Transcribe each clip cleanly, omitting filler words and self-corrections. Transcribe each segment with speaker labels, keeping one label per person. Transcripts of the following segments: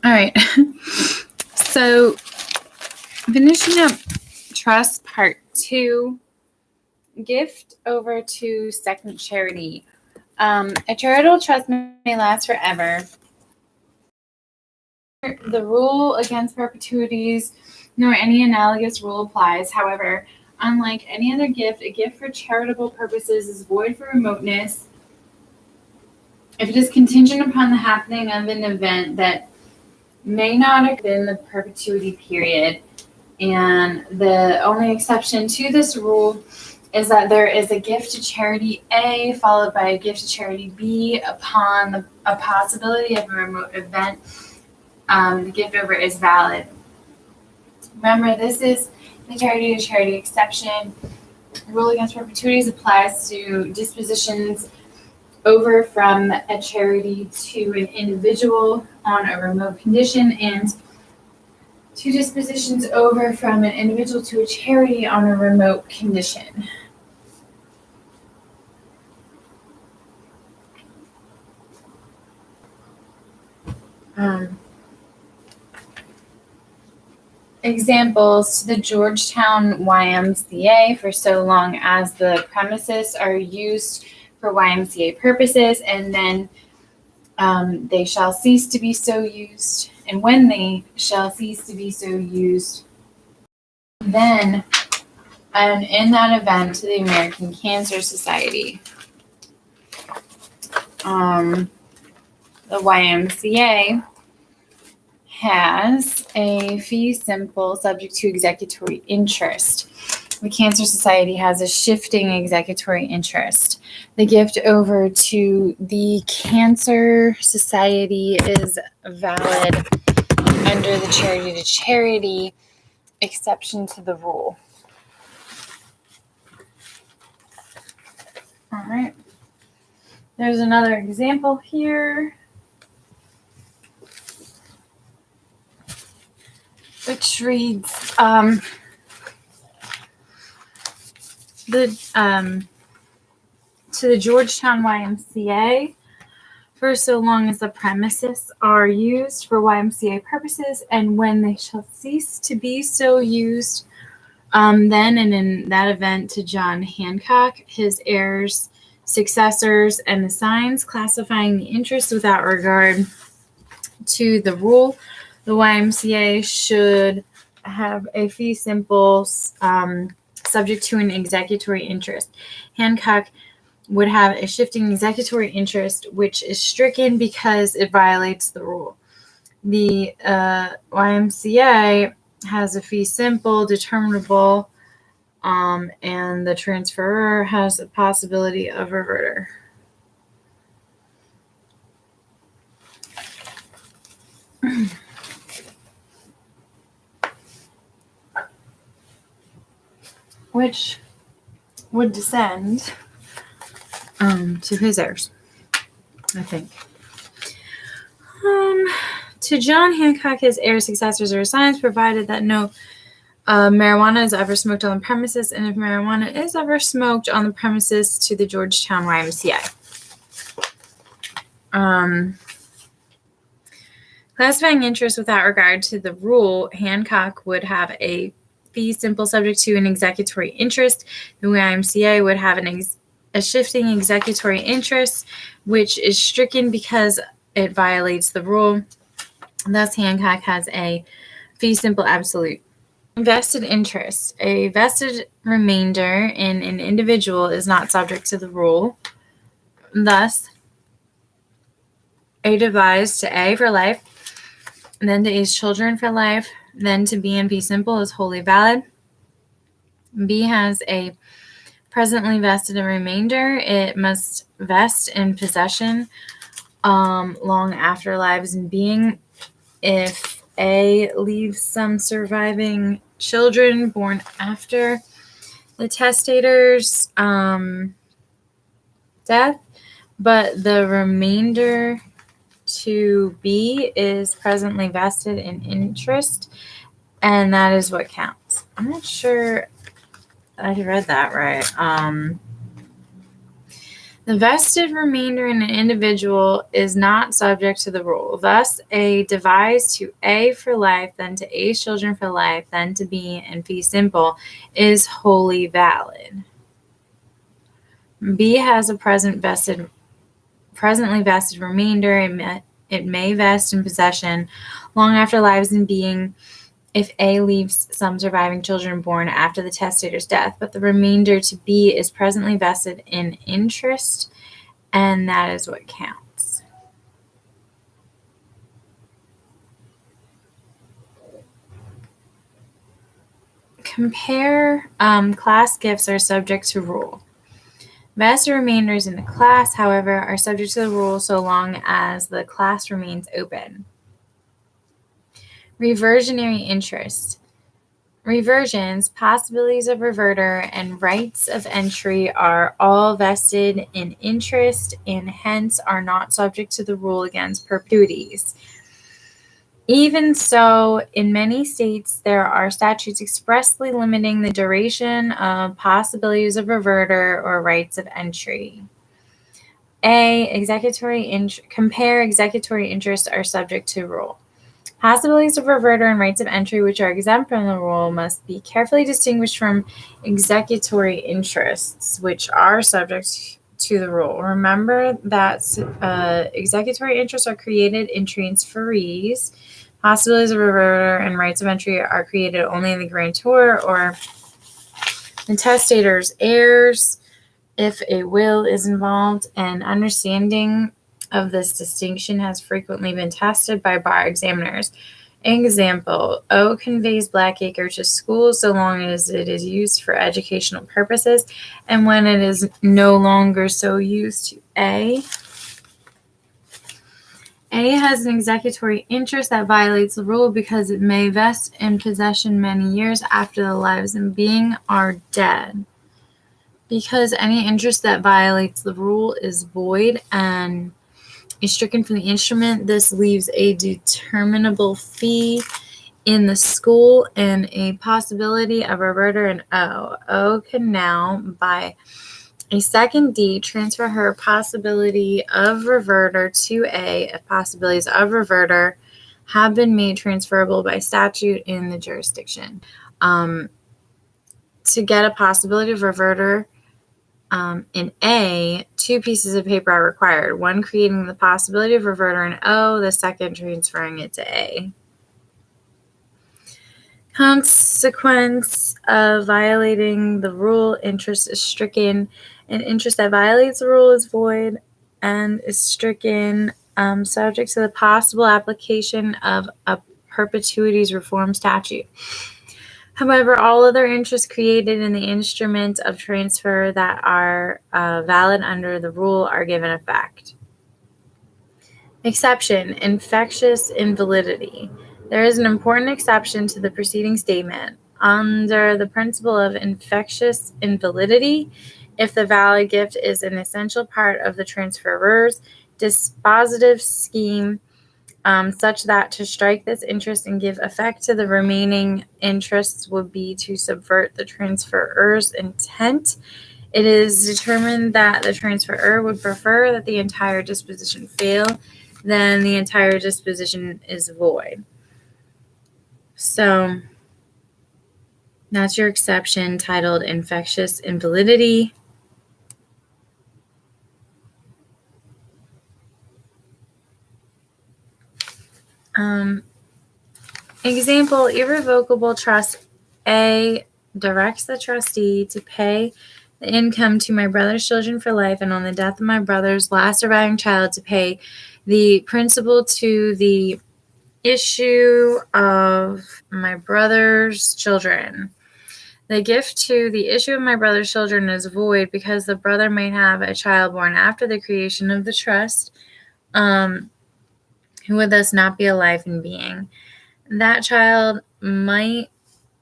Speaker 1: All right. So finishing up trust part 2, gift over to second charity. A charitable trust may last forever. The rule against perpetuities nor any analogous rule applies. However, unlike any other gift, a gift for charitable purposes is void for remoteness if it is contingent upon the happening of an event that may not occur in the perpetuity period. And the only exception to this rule is that there is a gift to charity A followed by a gift to charity B upon a possibility of a remote event. The gift over is valid. Remember, this is the charity to charity exception. The rule against perpetuities applies to dispositions over from a charity to an individual on a remote condition, and to dispositions over from an individual to a charity on a remote condition. Examples: to the Georgetown YMCA for so long as the premises are used for YMCA purposes, and then they shall cease to be so used, and when they shall cease to be so used, then and in that event to the American Cancer Society. The YMCA has a fee simple subject to executory interest. The Cancer Society has a shifting executory interest. The gift over to the Cancer Society is valid under the charity to charity exception to the rule. All right. There's another example here, which reads, to the Georgetown YMCA for so long as the premises are used for YMCA purposes, and when they shall cease to be so used, then and in that event to John Hancock, his heirs, successors, and assigns, classifying the interest without regard to the rule. The YMCA should have a fee simple subject to an executory interest. Hancock would have a shifting executory interest, which is stricken because it violates the rule. The YMCA has a fee simple determinable, and the transferor has a possibility of reverter. Which would descend to his heirs, I think. To John Hancock, his heirs, successors, or assigns, provided that no marijuana is ever smoked on the premises, and if marijuana is ever smoked on the premises, to the Georgetown YMCA. Classifying interest without regard to the rule, Hancock would have a fee simple subject to an executory interest. The YMCA would have a shifting executory interest, which is stricken because it violates the rule. Thus, Hancock has a fee simple absolute. Vested interest. A vested remainder in an individual is not subject to the rule. Thus, A divides to A for life, then to A's children for life, then to B and fee simple is wholly valid. B has a presently vested remainder. It must vest in possession long after lives in being. If A leaves some surviving children born after the testator's death, but the remainder to B is presently vested in interest, and that is what counts. I'm not sure I read that right. The vested remainder in an individual is not subject to the rule. Thus, A divides to A for life, then to A's children for life, then to B and fee simple is wholly valid. B has a presently vested remainder. It may vest in possession long after lives in being if A leaves some surviving children born after the testator's death, but the remainder to B is presently vested in interest, and that is what counts. Compare class gifts are subject to rule. Vested remainders in the class, however, are subject to the rule so long as the class remains open. Reversionary interest. Reversions, possibilities of reverter, and rights of entry are all vested in interest and hence are not subject to the rule against perpetuities. Even so, in many states, there are statutes expressly limiting the duration of possibilities of reverter or rights of entry. Compare executory interests are subject to rule. Possibilities of reverter and rights of entry which are exempt from the rule must be carefully distinguished from executory interests which are subject to the rule. Remember that executory interests are created in transferees. Possibilities of reverter and rights of entry are created only in the grantor or the testator's heirs if a will is involved. An understanding of this distinction has frequently been tested by bar examiners. Example, O conveys Blackacre to school so long as it is used for educational purposes, and when it is no longer so used to A has an executory interest that violates the rule because it may vest in possession many years after the lives in being are dead. Because any interest that violates the rule is void and is stricken from the instrument, this leaves a determinable fee in the school and a possibility of reverter in O. O can now, by a second D, transfer her possibility of reverter to A if possibilities of reverter have been made transferable by statute in the jurisdiction. To get a possibility of reverter in A, two pieces of paper are required, one creating the possibility of reverter in O, the second transferring it to A. Consequence of violating the rule, interest is stricken. An interest that violates the rule is void and is stricken, subject to the possible application of a perpetuities reform statute. However, all other interests created in the instrument of transfer that are valid under the rule are given effect. Exception, infectious invalidity. There is an important exception to the preceding statement. Under the principle of infectious invalidity, if the valid gift is an essential part of the transferor's dispositive scheme, such that to strike this interest and give effect to the remaining interests would be to subvert the transferor's intent. It is determined that the transferor would prefer that the entire disposition fail, then the entire disposition is void. So that's your exception titled infectious invalidity. Example, irrevocable trust A directs the trustee to pay the income to my brother's children for life, and on the death of my brother's last surviving child to pay the principal to the issue of my brother's children. The gift to the issue of my brother's children is void because the brother may have a child born after the creation of the trust, who would thus not be alive in being. That child might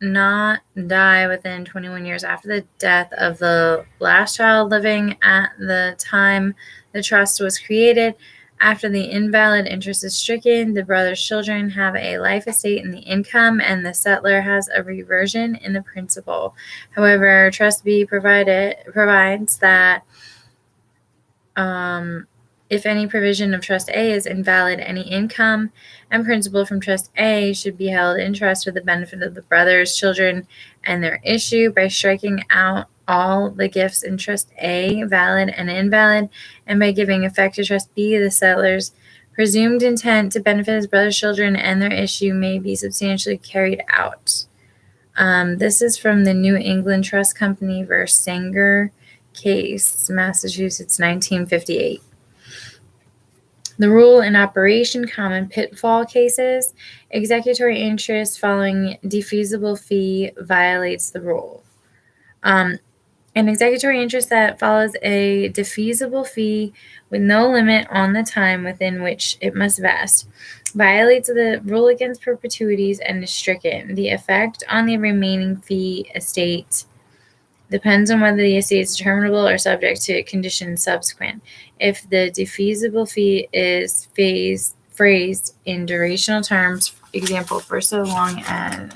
Speaker 1: not die within 21 years after the death of the last child living at the time the trust was created. After the invalid interest is stricken, the brother's children have a life estate in the income, and the settlor has a reversion in the principal. However, Trust B provides that If any provision of Trust A is invalid, any income and principal from Trust A should be held in trust for the benefit of the brothers, children, and their issue by striking out all the gifts in Trust A, valid and invalid, and by giving effect to Trust B, the settler's presumed intent to benefit his brothers, children, and their issue may be substantially carried out. This is from the New England Trust Company versus Sanger case, Massachusetts, 1958. The rule in operation, common pitfall cases, executory interest following defeasible fee violates the rule. An executory interest that follows a defeasible fee with no limit on the time within which it must vest violates the rule against perpetuities and is stricken. The effect on the remaining fee estate depends on whether the estate is determinable or subject to conditions subsequent. If the defeasible fee is phrased in durational terms, example, for so long as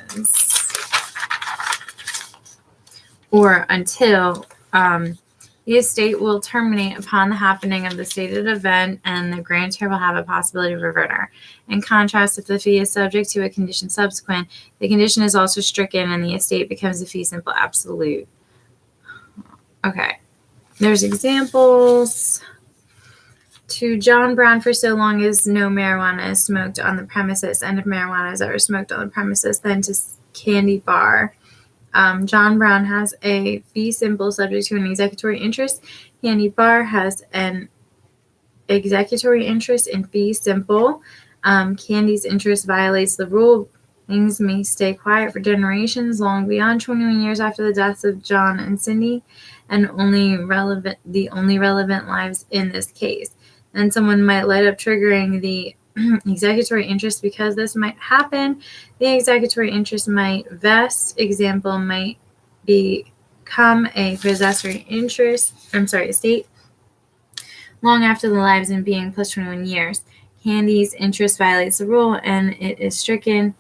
Speaker 1: or until the estate will terminate upon the happening of the stated event and the grantor will have a possibility of reverter. In contrast, if the fee is subject to a condition subsequent, the condition is also stricken and the estate becomes a fee simple absolute. Okay, there's examples. To John Brown for so long as no marijuana is smoked on the premises, and if marijuana is ever smoked on the premises, then to Candy Bar. John Brown has a fee simple subject to an executory interest. Candy Bar has an executory interest in fee simple. Candy's interest violates the rule. Things may stay quiet for generations, long beyond 21 years after the deaths of John and Cindy, and the only relevant lives in this case. Then someone might light up triggering the executory interest because this might happen. The executory interest might vest. Example might become a possessory estate long after the lives in being plus 21 years. Candy's interest violates the rule and it is stricken.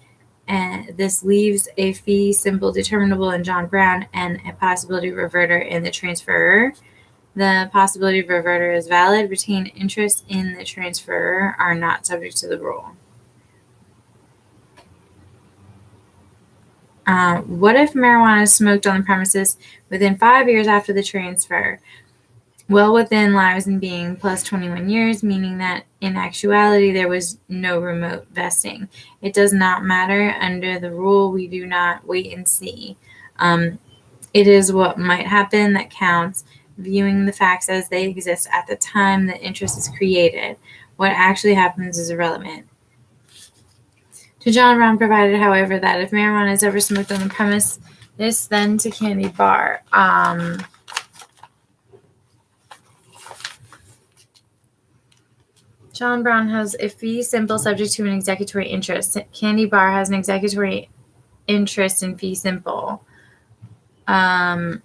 Speaker 1: And this leaves a fee simple determinable in John Brown and a possibility reverter in the transferor. The possibility reverter is valid. Retained interests in the transferor are not subject to the rule. What if marijuana is smoked on the premises within 5 years after the transfer? Well within lives in being plus 21 years, meaning that in actuality there was no remote vesting. It does not matter. Under the rule, we do not wait and see. It is what might happen that counts, viewing the facts as they exist at the time the interest is created. What actually happens is irrelevant. To John Brown provided, however, that if marijuana is ever smoked on the premise, this then to Candy Bar. John Brown has a fee simple subject to an executory interest. Candy Bar has an executory interest in fee simple. Candy's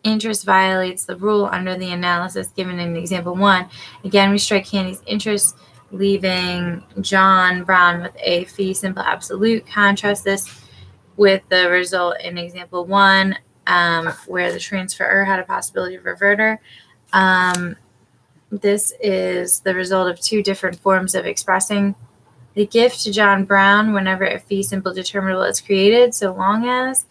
Speaker 1: interest violates the rule under the analysis given in example 1. Again, we strike Candy's interest, leaving John Brown with a fee simple absolute. Contrast this with the result in example 1, where the transferor had a possibility of reverter. This is the result of two different forms of expressing the gift to John Brown whenever a fee simple determinable is created, so long as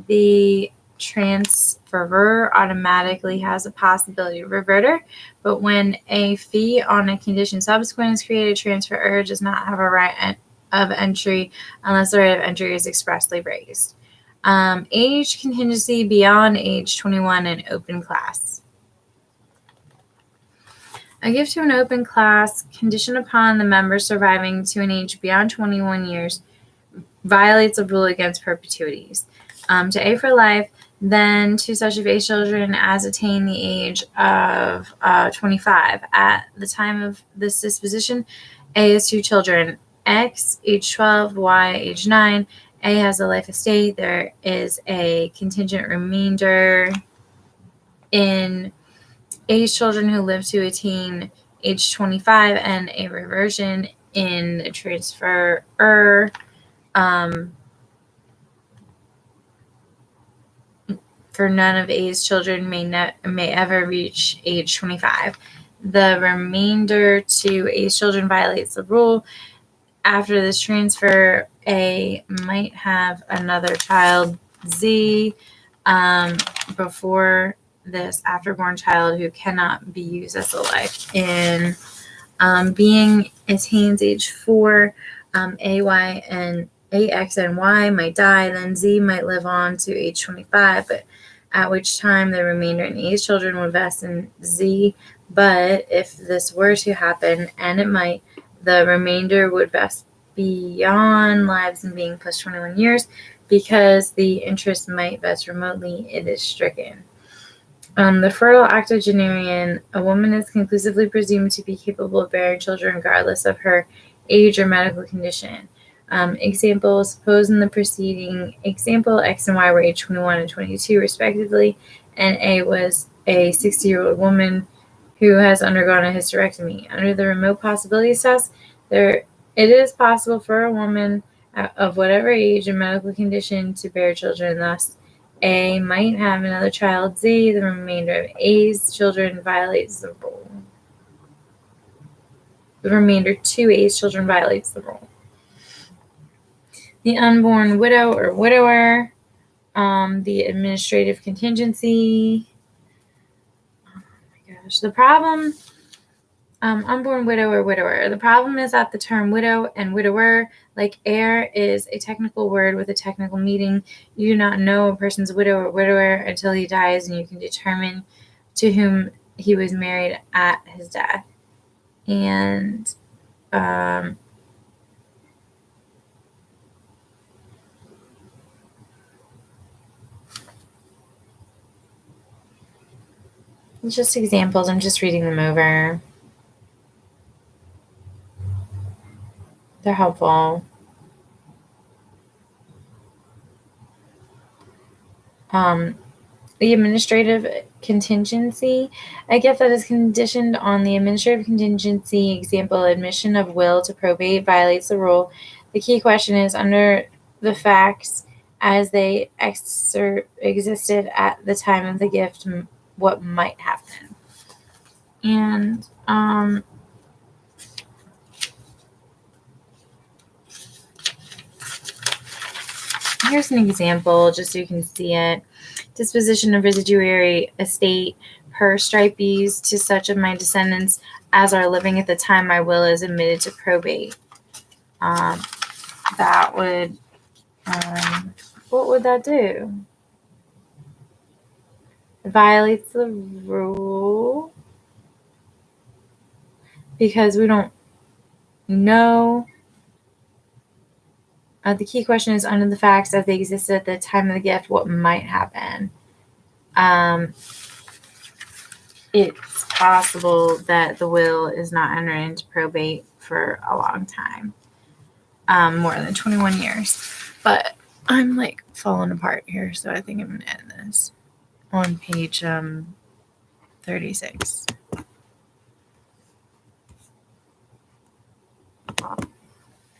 Speaker 1: the transferor automatically has a possibility of reverter. But when a fee on a condition subsequent is created, transferor does not have a right of entry unless the right of entry is expressly raised. Age contingency beyond age 21 in open class. A gift to an open class conditioned upon the member surviving to an age beyond 21 years violates a rule against perpetuities. To A for life, then to such of A children as attain the age of 25. At the time of this disposition, A has 2 children, X age 12, Y age 9. A has a life estate. There is a contingent remainder in A's children who live to attain age 25 and a reversion in the transferor. for none of A's children may ever reach age 25. The remainder to A's children violates the rule. After this transfer, A might have another child, Z, before this afterborn child who cannot be used as a life. In being attains age 4, AY and AX and Y might die, then Z might live on to age 25, but at which time the remainder in A's children would vest in Z. But if this were to happen, and it might, the remainder would vest beyond lives and being plus 21 years, because the interest might vest remotely, it is stricken. The fertile octogenarian, a woman is conclusively presumed to be capable of bearing children regardless of her age or medical condition. Example, suppose in the preceding example, X and Y were age 21 and 22 respectively, and A was a 60-year-old woman who has undergone a hysterectomy. Under the remote possibilities test, it is possible for a woman of whatever age and medical condition to bear children. Thus, A might have another child, Z. The remainder of A's children violates the rule. The remainder to A's children violates the rule. The unborn widow or widower, the administrative contingency. Oh my gosh. The problem, unborn widow or widower. The problem is that the term widow and widower, like heir, is a technical word with a technical meaning. You do not know a person's widow or widower until he dies, and you can determine to whom he was married at his death. And just examples. I'm just reading them over. They're helpful. The administrative contingency, a gift that is conditioned on the administrative contingency, example, admission of will to probate, violates the rule. The key question is, under the facts as they existed at the time of the gift, what might happen? And here's an example, just so you can see it. Disposition of residuary estate per stripees to such of my descendants as are living at the time my will is admitted to probate. That would, what would that do? It violates the rule because we don't know. The key question is, under the facts as they existed at the time of the gift, what might happen? It's possible that the will is not entered into probate for a long time, more than 21 years. But I'm like falling apart here, so I think I'm going to end this on page 36.